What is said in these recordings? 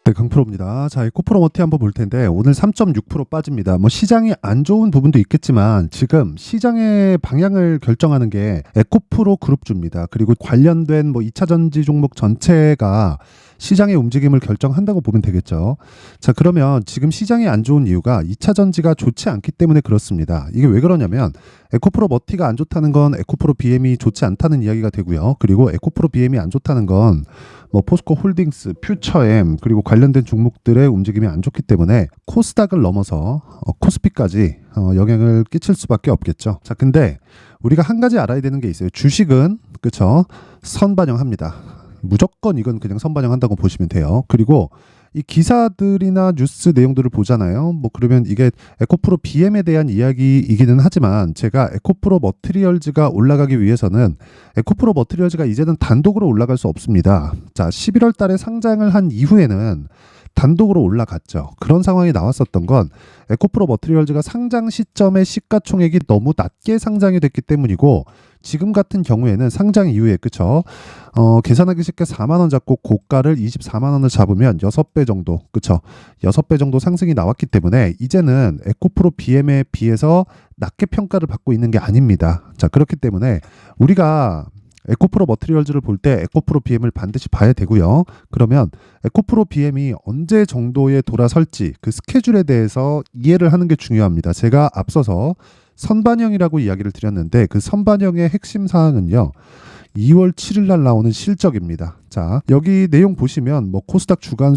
네, 강프로입니다. 자, 에코프로 머티 한번 볼 텐데 오늘 3.6% 빠집니다. 뭐 시장이 안 좋은 부분도 있겠지만 지금 시장의 방향을 결정하는 게 에코프로 그룹주입니다. 그리고 관련된 뭐 2차 전지 종목 전체가 시장의 움직임을 결정한다고 보면 되겠죠. 자, 그러면 지금 시장이 안 좋은 이유가 2차 전지가 좋지 않기 때문에 그렇습니다. 이게 왜 그러냐면 에코프로 머티가 안 좋다는 건 에코프로 BM이 좋지 않다는 이야기가 되고요. 그리고 에코프로 BM이 안 좋다는 건 뭐 포스코 홀딩스, 퓨처엠 그리고 관련된 종목들의 움직임이 안 좋기 때문에 코스닥을 넘어서 코스피까지 영향을 끼칠 수밖에 없겠죠. 자, 근데 우리가 한 가지 알아야 되는 게 있어요. 주식은 그쵸? 선반영합니다. 무조건 이건 그냥 선반영한다고 보시면 돼요. 그리고 이 기사들이나 뉴스 내용들을 보잖아요. 뭐 그러면 이게 에코프로 BM에 대한 이야기이기는 하지만 제가 에코프로 머티리얼즈가 올라가기 위해서는 에코프로 머티리얼즈가 이제는 단독으로 올라갈 수 없습니다. 자, 11월 달에 상장을 한 이후에는 단독으로 올라갔죠. 그런 상황이 나왔었던 건 에코프로 머티리얼즈가 상장 시점의 시가총액이 너무 낮게 상장이 됐기 때문이고, 지금 같은 경우에는 상장 이후에 그쵸? 계산하기 쉽게 4만 원 잡고 고가를 24만 원을 잡으면 6배 정도, 그쵸? 6배 정도 상승이 나왔기 때문에 이제는 에코프로 BM에 비해서 낮게 평가를 받고 있는 게 아닙니다. 자, 그렇기 때문에 우리가 에코프로 머티리얼즈를 볼 때 에코프로 BM을 반드시 봐야 되고요. 그러면 에코프로 BM이 언제 정도에 돌아설지 그 스케줄에 대해서 이해를 하는 게 중요합니다. 제가 앞서서 선반영이라고 이야기를 드렸는데 그 선반영의 핵심 사항은요, 2월 7일 날 나오는 실적입니다. 자, 여기 내용 보시면 뭐 코스닥 주간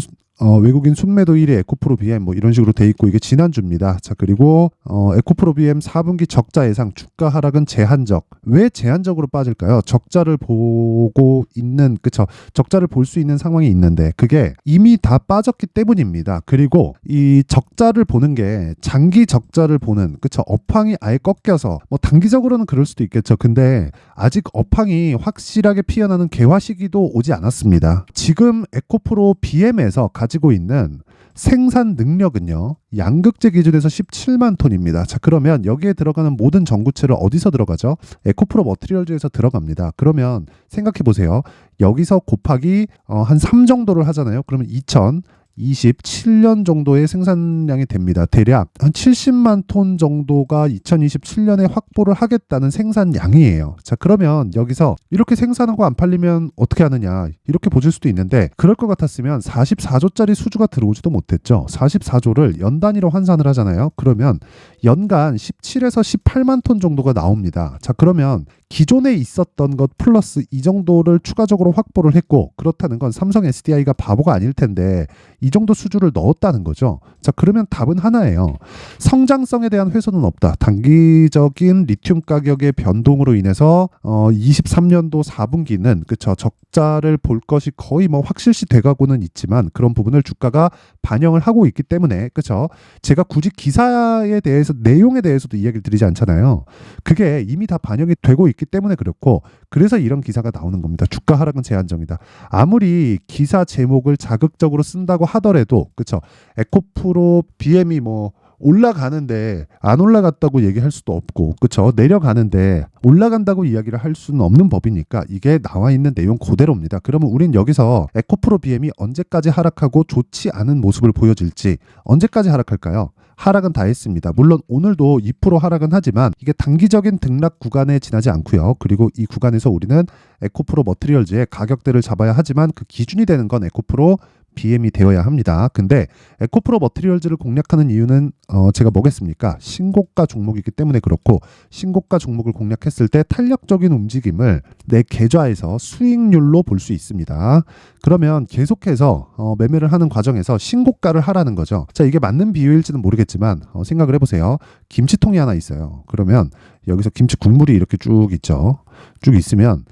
외국인 순매도 1위 에코프로 BM 뭐 이런 식으로 돼 있고, 이게 지난주입니다. 자, 그리고 에코프로 BM 4분기 적자 예상, 주가 하락은 제한적. 왜 제한적으로 빠질까요? 적자를 보고 있는, 그쵸? 적자를 볼 수 있는 상황이 있는데 그게 이미 다 빠졌기 때문입니다. 그리고 이 적자를 보는 게 장기 적자를 보는, 그쵸? 업황이 아예 꺾여서 뭐 단기적으로는 그럴 수도 있겠죠. 근데 아직 업황이 확실하게 피어나는 개화 시기도 오지 않았습니다. 지금 에코프로 BM에서 가지고 있는 생산 능력은요, 양극재 기준에서 17만 톤입니다. 자, 그러면 여기에 들어가는 모든 전구체를 어디서 들어가죠? 에코프로 머티리얼즈에서 들어갑니다. 그러면 생각해 보세요. 여기서 곱하기 한 3 정도를 하잖아요. 그러면 2027년 정도의 생산량이 됩니다. 대략 한 70만 톤 정도가 2027년에 확보를 하겠다는 생산량이에요. 자, 그러면 여기서 이렇게 생산하고 안 팔리면 어떻게 하느냐, 이렇게 보실 수도 있는데, 그럴 것 같았으면 44조짜리 수주가 들어오지도 못했죠. 44조를 연 단위로 환산을 하잖아요. 그러면 연간 17에서 18만 톤 정도가 나옵니다. 자, 그러면 기존에 있었던 것 플러스 이 정도를 추가적으로 확보를 했고, 그렇다는 건 삼성 SDI가 바보가 아닐 텐데 이 정도 수주를 넣었다는 거죠. 자, 그러면 답은 하나예요. 성장성에 대한 훼손은 없다. 단기적인 리튬 가격의 변동으로 인해서 23년도 4분기는 그쵸, 적자를 볼 것이 거의 뭐 확실시 돼가고는 있지만 그런 부분을 주가가 반영을 하고 있기 때문에, 그쵸, 제가 굳이 기사에 대해서 내용에 대해서도 이야기를 드리지 않잖아요. 그게 이미 다 반영이 되고 있기 때문에 그렇고, 그래서 이런 기사가 나오는 겁니다. 주가 하락은 제한적이다. 아무리 기사 제목을 자극적으로 쓴다고 하더라도, 그쵸, 에코프로 BM이 뭐 올라가는데 안 올라갔다고 얘기할 수도 없고, 그쵸, 내려가는데 올라간다고 이야기를 할 수는 없는 법이니까 이게 나와 있는 내용 그대로입니다. 그러면 우린 여기서 에코프로 BM이 언제까지 하락하고 좋지 않은 모습을 보여줄지, 언제까지 하락할까요? 하락은 다 했습니다. 물론 오늘도 2% 하락은 하지만 이게 단기적인 등락 구간에 지나지 않고요. 그리고 이 구간에서 우리는 에코프로 머티리얼즈의 가격대를 잡아야 하지만 그 기준이 되는 건 에코프로 BM이 되어야 합니다. 근데 에코프로 머티리얼즈를 공략하는 이유는 제가 뭐겠습니까? 신고가 종목이기 때문에 그렇고, 신고가 종목을 공략했을 때 탄력적인 움직임을 내 계좌에서 수익률로 볼 수 있습니다. 그러면 계속해서 매매를 하는 과정에서 신고가를 하라는 거죠. 자, 이게 맞는 비유일지는 모르겠지만 생각을 해보세요. 김치통이 하나 있어요. 그러면 여기서 김치 국물이 이렇게 쭉 있죠. 쭉 있으면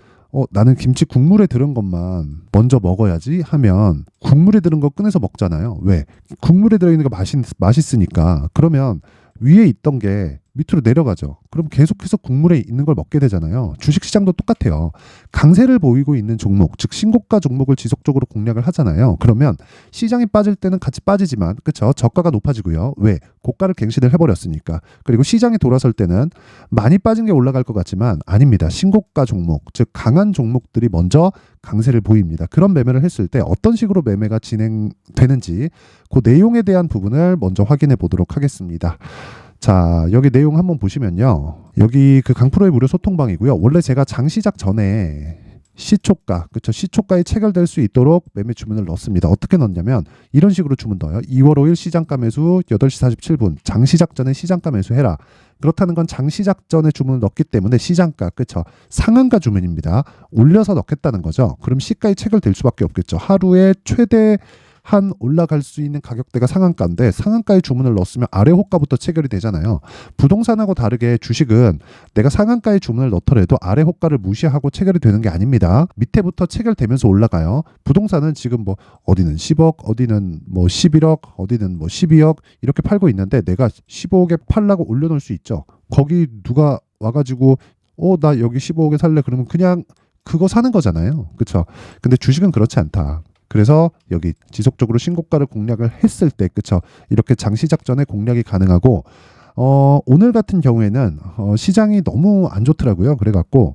나는 김치 국물에 들은 것만 먼저 먹어야지 하면 국물에 들은 거 꺼내서 먹잖아요. 왜? 국물에 들어있는 거 맛있으니까. 그러면 위에 있던 게 밑으로 내려가죠. 그럼 계속해서 국물에 있는 걸 먹게 되잖아요. 주식시장도 똑같아요. 강세를 보이고 있는 종목, 즉 신고가 종목을 지속적으로 공략을 하잖아요. 그러면 시장이 빠질 때는 같이 빠지지만, 그쵸? 저가가 높아지고요. 왜? 고가를 갱신을 해버렸으니까. 그리고 시장이 돌아설 때는 많이 빠진 게 올라갈 것 같지만 아닙니다. 신고가 종목, 즉 강한 종목들이 먼저 강세를 보입니다. 그런 매매를 했을 때 어떤 식으로 매매가 진행되는지 그 내용에 대한 부분을 먼저 확인해 보도록 하겠습니다. 자, 여기 내용 한번 보시면요. 여기 그 강프로의 무료 소통방이고요. 원래 제가 장 시작 전에 시초가, 그쵸? 시초가에 체결될 수 있도록 매매 주문을 넣습니다. 어떻게 넣냐면 이런 식으로 주문 넣어요. 2월 5일 시장가 매수 8시 47분. 장 시작 전에 시장가 매수해라. 그렇다는 건 장 시작 전에 주문을 넣기 때문에 시장가, 그쵸? 상한가 주문입니다. 올려서 넣겠다는 거죠. 그럼 시가에 체결될 수밖에 없겠죠. 하루에 최대 한 올라갈 수 있는 가격대가 상한가인데 상한가에 주문을 넣었으면 아래 호가부터 체결이 되잖아요. 부동산하고 다르게 주식은 내가 상한가에 주문을 넣더라도 아래 호가를 무시하고 체결이 되는 게 아닙니다. 밑에부터 체결되면서 올라가요. 부동산은 지금 뭐 어디는 10억, 어디는 뭐 11억, 어디는 뭐 12억 이렇게 팔고 있는데 내가 15억에 팔라고 올려놓을 수 있죠. 거기 누가 와가지고 나 여기 15억에 살래 그러면 그냥 그거 사는 거잖아요. 그쵸? 근데 주식은 그렇지 않다. 그래서 여기 지속적으로 신고가를 공략을 했을 때, 그쵸? 이렇게 장 시작 전에 공략이 가능하고, 오늘 같은 경우에는 시장이 너무 안 좋더라고요. 그래갖고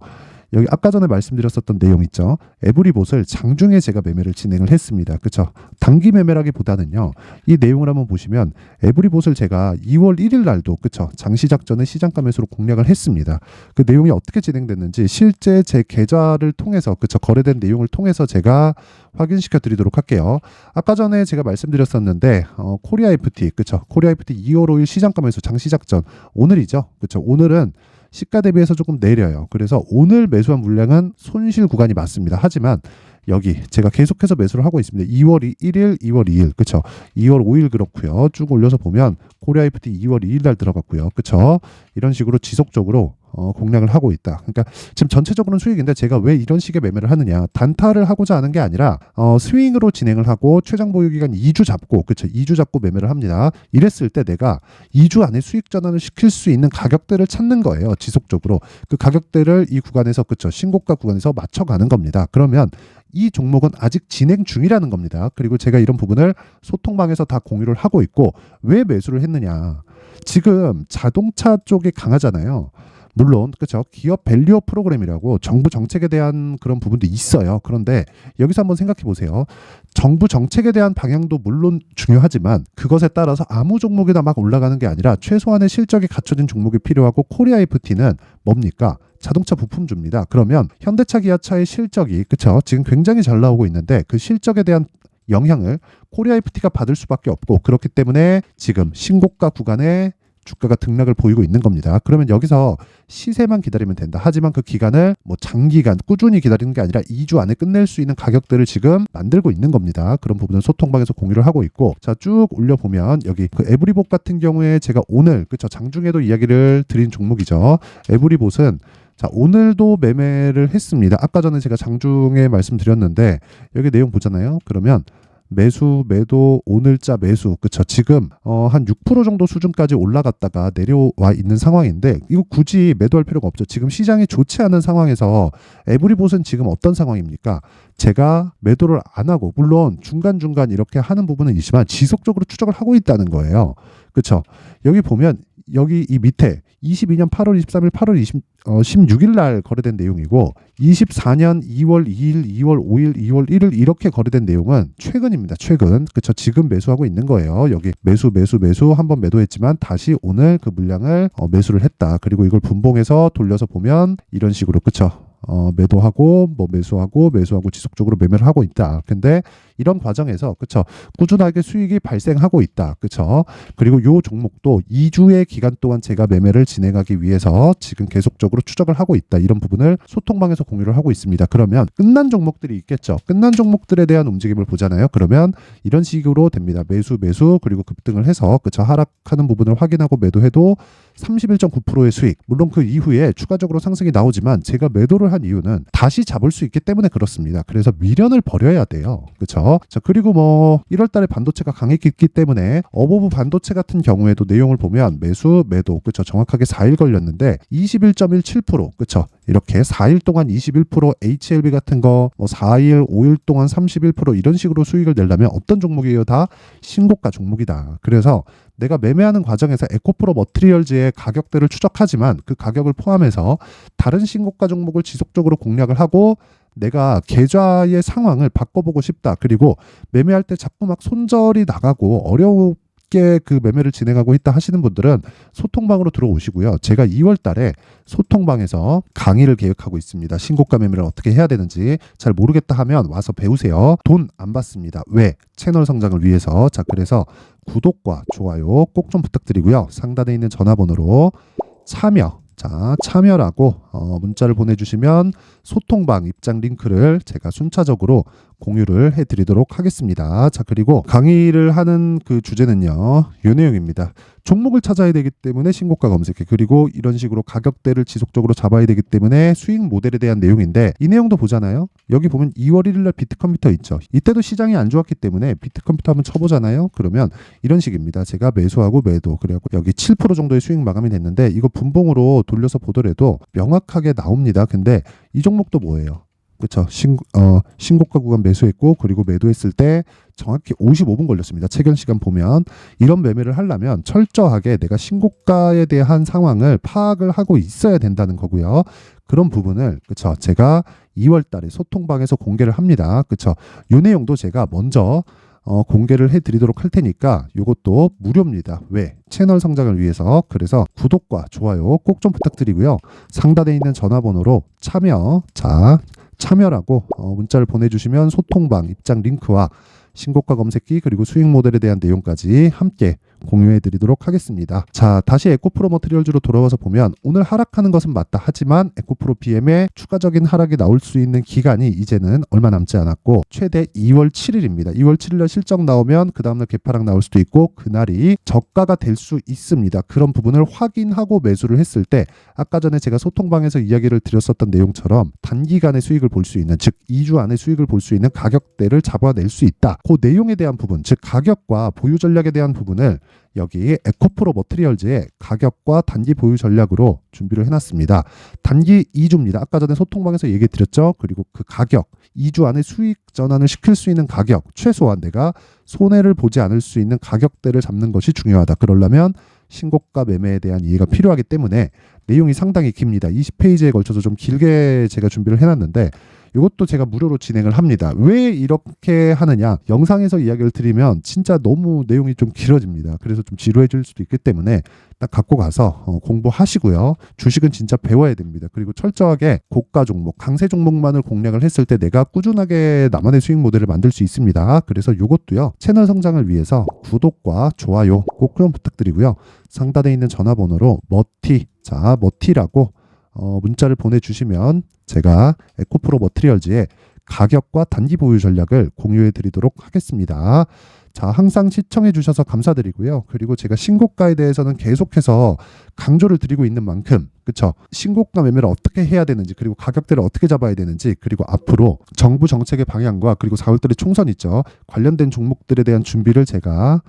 여기 아까 전에 말씀드렸었던 내용 있죠. 에브리봇을 장중에 제가 매매를 진행을 했습니다. 그쵸? 단기 매매라기보다는요. 이 내용을 한번 보시면 에브리봇을 제가 2월 1일 날도 그쵸? 장 시작 전에 시장가 매수로 공략을 했습니다. 그 내용이 어떻게 진행됐는지 실제 제 계좌를 통해서 그쵸? 거래된 내용을 통해서 제가 확인시켜 드리도록 할게요. 아까 전에 제가 말씀드렸었는데 코리아 FT 그쵸? 코리아 FT 2월 5일 시장가 매수 장 시작 전 오늘이죠. 그쵸? 오늘은 시가 대비해서 조금 내려요. 그래서 오늘 매수한 물량은 손실 구간이 맞습니다. 하지만 여기 제가 계속해서 매수를 하고 있습니다. 2월 1일, 2월 2일, 그쵸? 2월 5일 그렇고요. 쭉 올려서 보면 코리아 FT 2월 2일 날 들어갔고요. 그쵸? 이런 식으로 지속적으로 공략을 하고 있다. 그러니까 지금 전체적으로는 수익인데 제가 왜 이런 식의 매매를 하느냐? 단타를 하고자 하는 게 아니라 스윙으로 진행을 하고 최장 보유 기간 2주 잡고 그쵸? 2주 잡고 매매를 합니다. 이랬을 때 내가 2주 안에 수익 전환을 시킬 수 있는 가격대를 찾는 거예요. 지속적으로 그 가격대를 이 구간에서 그쵸? 신고가 구간에서 맞춰가는 겁니다. 그러면 이 종목은 아직 진행 중이라는 겁니다. 그리고 제가 이런 부분을 소통방에서 다 공유를 하고 있고 왜 매수를 했느냐? 지금 자동차 쪽이 강하잖아요. 물론 그렇죠. 기업 밸류어 프로그램이라고 정부 정책에 대한 그런 부분도 있어요. 그런데 여기서 한번 생각해 보세요. 정부 정책에 대한 방향도 물론 중요하지만 그것에 따라서 아무 종목이나 막 올라가는 게 아니라 최소한의 실적이 갖춰진 종목이 필요하고 코리아 FT는 뭡니까? 자동차 부품주입니다. 그러면 현대차, 기아차의 실적이 그렇죠. 지금 굉장히 잘 나오고 있는데 그 실적에 대한 영향을 코리아 FT가 받을 수밖에 없고 그렇기 때문에 지금 신고가 구간에 주가가 등락을 보이고 있는 겁니다. 그러면 여기서 시세만 기다리면 된다. 하지만 그 기간을 뭐 장기간 꾸준히 기다리는 게 아니라 2주 안에 끝낼 수 있는 가격대를 지금 만들고 있는 겁니다. 그런 부분은 소통방에서 공유를 하고 있고 자 쭉 올려보면 여기 그 에브리봇 같은 경우에 제가 오늘 그쵸 장중에도 이야기를 드린 종목이죠. 에브리봇은 자 오늘도 매매를 했습니다. 아까 전에 제가 장중에 말씀드렸는데 여기 내용 보잖아요. 그러면 매수, 매도, 오늘자 매수, 그쵸? 지금 한 6% 정도 수준까지 올라갔다가 내려와 있는 상황인데 이거 굳이 매도할 필요가 없죠. 지금 시장이 좋지 않은 상황에서 에브리봇은 지금 어떤 상황입니까? 제가 매도를 안 하고 물론 중간중간 이렇게 하는 부분은 있지만 지속적으로 추적을 하고 있다는 거예요. 그쵸? 여기 보면 여기 이 밑에 22년 8월 23일, 8월 16일 날 거래된 내용이고 24년 2월 2일, 2월 5일, 2월 1일 이렇게 거래된 내용은 최근입니다. 최근. 그쵸? 지금 매수하고 있는 거예요. 여기 매수 한번 매도했지만 다시 오늘 그 물량을 매수를 했다. 그리고 이걸 분봉해서 돌려서 보면 이런 식으로 그쵸? 매도하고 뭐 매수하고 지속적으로 매매를 하고 있다. 근데 이런 과정에서 그쵸 꾸준하게 수익이 발생하고 있다. 그쵸 그리고 요 종목도 2주의 기간 동안 제가 매매를 진행하기 위해서 지금 계속적으로 추적을 하고 있다. 이런 부분을 소통방에서 공유를 하고 있습니다. 그러면 끝난 종목들이 있겠죠. 끝난 종목들에 대한 움직임을 보잖아요. 그러면 이런 식으로 됩니다. 매수 그리고 급등을 해서 그쵸 하락하는 부분을 확인하고 매도해도 31.9%의 수익. 물론 그 이후에 추가적으로 상승이 나오지만 제가 매도를 한 이유는 다시 잡을 수 있기 때문에 그렇습니다. 그래서 미련을 버려야 돼요. 그렇죠? 자, 그리고 뭐 1월 달에 반도체가 강했기 때문에 어버브 반도체 같은 경우에도 내용을 보면 매수, 매도, 그렇죠? 정확하게 4일 걸렸는데 21.17%, 그렇죠? 이렇게 4일 동안 21%, HLB 같은 거 뭐 4일, 5일 동안 31% 이런 식으로 수익을 내려면 어떤 종목이에요? 다 신고가 종목이다. 그래서 내가 매매하는 과정에서 에코프로 머티리얼즈의 가격대를 추적하지만 그 가격을 포함해서 다른 신고가 종목을 지속적으로 공략을 하고 내가 계좌의 상황을 바꿔보고 싶다. 그리고 매매할 때 자꾸 막 손절이 나가고 어렵게 그 매매를 진행하고 있다 하시는 분들은 소통방으로 들어오시고요. 제가 2월 달에 소통방에서 강의를 계획하고 있습니다. 신고가 매매를 어떻게 해야 되는지 잘 모르겠다 하면 와서 배우세요. 돈 안 받습니다. 왜? 채널 성장을 위해서. 자, 그래서 구독과 좋아요 꼭 좀 부탁드리고요. 상단에 있는 전화번호로 참여라고 문자를 보내주시면 소통방 입장 링크를 제가 순차적으로 공유를 해드리도록 하겠습니다. 자, 그리고 강의를 하는 그 주제는요, 요 내용입니다. 종목을 찾아야 되기 때문에 신고가 검색해, 그리고 이런 식으로 가격대를 지속적으로 잡아야 되기 때문에 수익 모델에 대한 내용인데, 이 내용도 보잖아요. 여기 보면 2월 1일 날 비트컴퓨터 있죠. 이때도 시장이 안 좋았기 때문에 비트컴퓨터 한번 쳐보잖아요. 그러면 이런 식입니다. 제가 매수하고 매도, 그래갖고 여기 7% 정도의 수익 마감이 됐는데 이거 분봉으로 돌려서 보더라도 명확하게 나옵니다. 근데 이 종목도 뭐예요? 그렇죠. 신고가 구간 매수했고, 그리고 매도했을 때 정확히 55분 걸렸습니다. 채견 시간 보면 이런 매매를 하려면 철저하게 내가 신고가에 대한 상황을 파악을 하고 있어야 된다는 거고요. 그런 부분을 그렇죠. 제가 2월 달에 소통방에서 공개를 합니다. 그렇죠. 이 내용도 제가 먼저 공개를 해드리도록 할 테니까 이것도 무료입니다. 왜? 채널 성장을 위해서. 그래서 구독과 좋아요 꼭 좀 부탁드리고요. 상단에 있는 전화번호로 참여라고 문자를 보내주시면 소통방 입장 링크와 신고가 검색기 그리고 수익 모델에 대한 내용까지 함께 공유해 드리도록 하겠습니다. 자, 다시 에코프로 머티리얼즈로 돌아와서 보면 오늘 하락하는 것은 맞다 하지만 에코프로 BM에 추가적인 하락이 나올 수 있는 기간이 이제는 얼마 남지 않았고 최대 2월 7일입니다. 2월 7일날 실적 나오면 그 다음날 개파락 나올 수도 있고 그날이 저가가 될 수 있습니다. 그런 부분을 확인하고 매수를 했을 때 아까 전에 제가 소통방에서 이야기를 드렸었던 내용처럼 단기간에 수익을 볼 수 있는, 즉 2주 안에 수익을 볼 수 있는 가격대를 잡아낼 수 있다. 그 내용에 대한 부분, 즉 가격과 보유 전략에 대한 부분을 여기 에코프로 머티리얼즈의 가격과 단기 보유 전략으로 준비를 해놨습니다. 단기 2주입니다. 아까 전에 소통방에서 얘기 드렸죠. 그리고 그 가격, 2주 안에 수익 전환을 시킬 수 있는 가격, 최소한 내가 손해를 보지 않을 수 있는 가격대를 잡는 것이 중요하다. 그러려면 신고가 매매에 대한 이해가 필요하기 때문에 내용이 상당히 깁니다. 20페이지에 걸쳐서 좀 길게 제가 준비를 해놨는데 이것도 제가 무료로 진행을 합니다. 왜 이렇게 하느냐? 영상에서 이야기를 드리면 진짜 너무 내용이 좀 길어집니다. 그래서 좀 지루해질 수도 있기 때문에 딱 갖고 가서 공부하시고요. 주식은 진짜 배워야 됩니다. 그리고 철저하게 고가 종목, 강세 종목만을 공략을 했을 때 내가 꾸준하게 나만의 수익 모델을 만들 수 있습니다. 그래서 이것도요. 채널 성장을 위해서 구독과 좋아요 꼭 좀 부탁드리고요. 상단에 있는 전화번호로 머티라고 문자를 보내주시면 제가 에코프로 머티리얼즈의 가격과 단기 보유 전략을 공유해 드리도록 하겠습니다. 자, 항상 시청해 주셔서 감사드리고요. 그리고 제가 신고가에 대해서는 계속해서 강조를 드리고 있는 만큼, 그쵸? 신고가 매매를 어떻게 해야 되는지, 그리고 가격대를 어떻게 잡아야 되는지, 그리고 앞으로 정부 정책의 방향과 그리고 4월달에 총선 있죠. 관련된 종목들에 대한 준비를 제가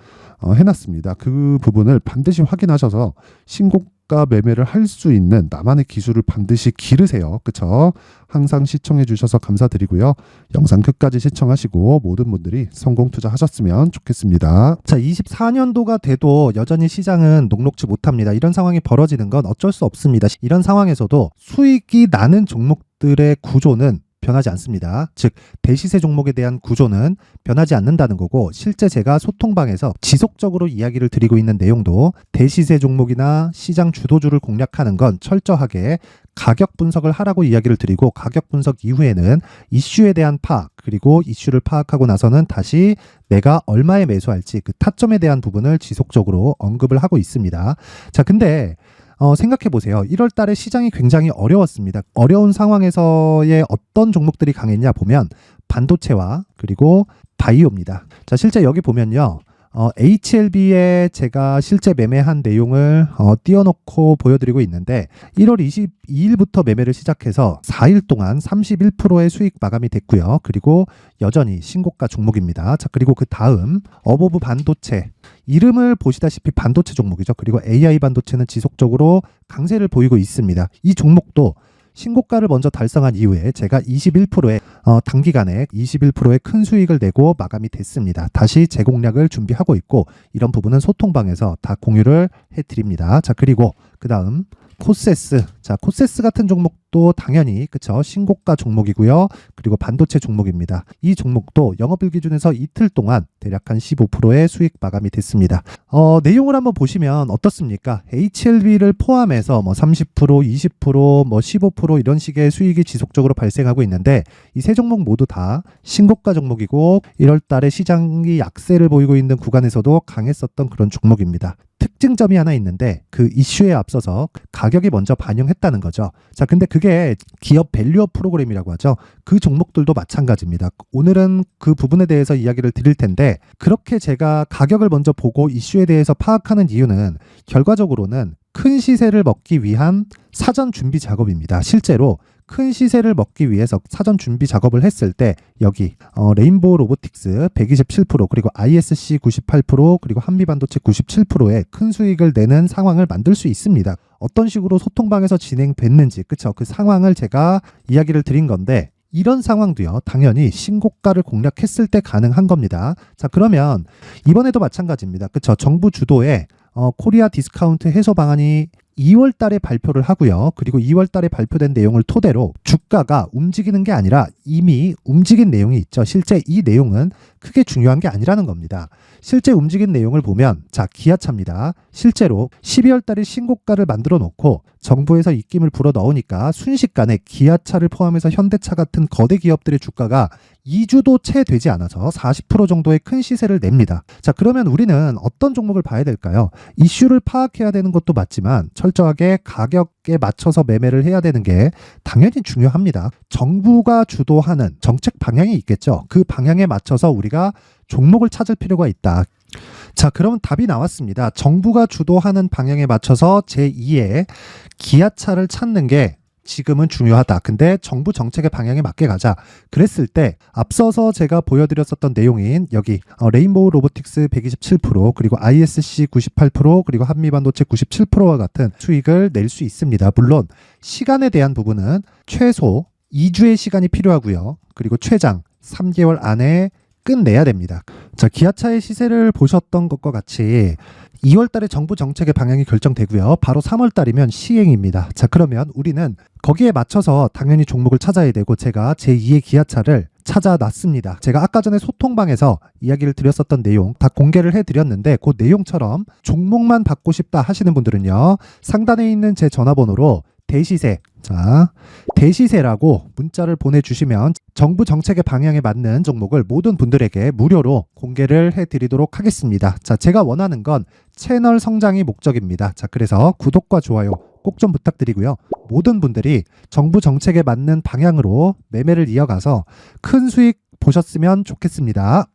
해놨습니다. 그 부분을 반드시 확인하셔서 신고가 매매를 할 수 있는 나만의 기술을 반드시 기르세요. 그쵸? 항상 시청해 주셔서 감사드리고요. 영상 끝까지 시청하시고 모든 분들이 성공 투자하셨으면 좋겠습니다. 자, 24년도가 돼도 여전히 시장은 녹록지 못합니다. 이런 상황이 벌어지는 건 어쩔 수 없습니다. 이런 상황에서도 수익이 나는 종목들의 구조는 변하지 않습니다. 즉 대시세 종목에 대한 구조는 변하지 않는다는 거고, 실제 제가 소통방에서 지속적으로 이야기를 드리고 있는 내용도 대시세 종목이나 시장 주도주를 공략하는 건 철저하게 가격 분석을 하라고 이야기를 드리고, 가격 분석 이후에는 이슈에 대한 파악, 그리고 이슈를 파악하고 나서는 다시 내가 얼마에 매수할지 그 타점에 대한 부분을 지속적으로 언급을 하고 있습니다. 자, 근데 생각해 보세요. 1월 달에 시장이 굉장히 어려웠습니다. 어려운 상황에서의 어떤 종목들이 강했냐 보면 반도체와 그리고 바이오입니다. 자, 실제 여기 보면요. HLB에 제가 실제 매매한 내용을 띄워놓고 보여드리고 있는데 1월 22일부터 매매를 시작해서 4일 동안 31%의 수익 마감이 됐고요. 그리고 여전히 신고가 종목입니다. 자, 그리고 그 다음 어보브 반도체, 이름을 보시다시피 반도체 종목이죠. 그리고 AI 반도체는 지속적으로 강세를 보이고 있습니다. 이 종목도 신고가를 먼저 달성한 이후에 제가 21%의 단기간에 21%의 큰 수익을 내고 마감이 됐습니다. 다시 재공략을 준비하고 있고 이런 부분은 소통방에서 다 공유를 해드립니다. 자, 그리고 그 다음 코세스. 자, 코세스 같은 종목도 당연히 그쵸, 신고가 종목이고요. 그리고 반도체 종목입니다. 이 종목도 영업일 기준에서 이틀 동안 대략 한 15%의 수익 마감이 됐습니다. 내용을 한번 보시면 어떻습니까? HLB를 포함해서 뭐 30%, 20%, 뭐 15% 이런 식의 수익이 지속적으로 발생하고 있는데 이 세 종목 모두 다 신고가 종목이고 1월 달에 시장이 약세를 보이고 있는 구간에서도 강했었던 그런 종목입니다. 특징점이 하나 있는데 그 이슈에 앞서서 가격이 먼저 반영했다는 거죠. 자, 근데 그게 기업 밸류업 프로그램이라고 하죠. 그 종목들도 마찬가지입니다. 오늘은 그 부분에 대해서 이야기를 드릴 텐데 그렇게 제가 가격을 먼저 보고 이슈에 대해서 파악하는 이유는 결과적으로는 큰 시세를 먹기 위한 사전 준비 작업입니다. 실제로 큰 시세를 먹기 위해서 사전 준비 작업을 했을 때 여기 레인보우 로보틱스 127% 그리고 ISC 98% 그리고 한미반도체 97%의 큰 수익을 내는 상황을 만들 수 있습니다. 어떤 식으로 소통방에서 진행됐는지 그쵸, 그 상황을 제가 이야기를 드린 건데 이런 상황도요 당연히 신고가를 공략했을 때 가능한 겁니다. 자, 그러면 이번에도 마찬가지입니다. 그쵸, 정부 주도의 코리아 디스카운트 해소 방안이 2월 달에 발표를 하고요. 그리고 2월 달에 발표된 내용을 토대로 주가가 움직이는 게 아니라 이미 움직인 내용이 있죠. 실제 이 내용은 크게 중요한 게 아니라는 겁니다. 실제 움직인 내용을 보면 자, 기아차입니다. 실제로 12월 달에 신고가를 만들어 놓고 정부에서 입김을 불어 넣으니까 순식간에 기아차를 포함해서 현대차 같은 거대 기업들의 주가가 2주도 채 되지 않아서 40% 정도의 큰 시세를 냅니다. 자, 그러면 우리는 어떤 종목을 봐야 될까요? 이슈를 파악해야 되는 것도 맞지만 철저하게 가격에 맞춰서 매매를 해야 되는 게 당연히 중요합니다. 정부가 주도하는 정책 방향이 있겠죠. 그 방향에 맞춰서 우리가 종목을 찾을 필요가 있다. 자, 그러면 답이 나왔습니다. 정부가 주도하는 방향에 맞춰서 제2의 기아차를 찾는 게 지금은 중요하다. 근데 정부 정책의 방향에 맞게 가자. 그랬을 때 앞서서 제가 보여드렸었던 내용인 여기 레인보우 로보틱스 127% 그리고 ISC 98% 그리고 한미반도체 97%와 같은 수익을 낼 수 있습니다. 물론 시간에 대한 부분은 최소 2주의 시간이 필요하고요. 그리고 최장 3개월 안에 끝내야 됩니다. 자, 기아차의 시세를 보셨던 것과 같이 2월 달에 정부 정책의 방향이 결정되고요. 바로 3월 달이면 시행입니다. 자, 그러면 우리는 거기에 맞춰서 당연히 종목을 찾아야 되고 제가 제2의 기아차를 찾아놨습니다. 제가 아까 전에 소통방에서 이야기를 드렸었던 내용 다 공개를 해드렸는데 그 내용처럼 종목만 받고 싶다 하시는 분들은요. 상단에 있는 제 전화번호로 대시세, 자, 대시세라고 문자를 보내주시면 정부 정책의 방향에 맞는 종목을 모든 분들에게 무료로 공개를 해드리도록 하겠습니다. 자, 제가 원하는 건 채널 성장이 목적입니다. 자, 그래서 구독과 좋아요 꼭 좀 부탁드리고요. 모든 분들이 정부 정책에 맞는 방향으로 매매를 이어가서 큰 수익 보셨으면 좋겠습니다.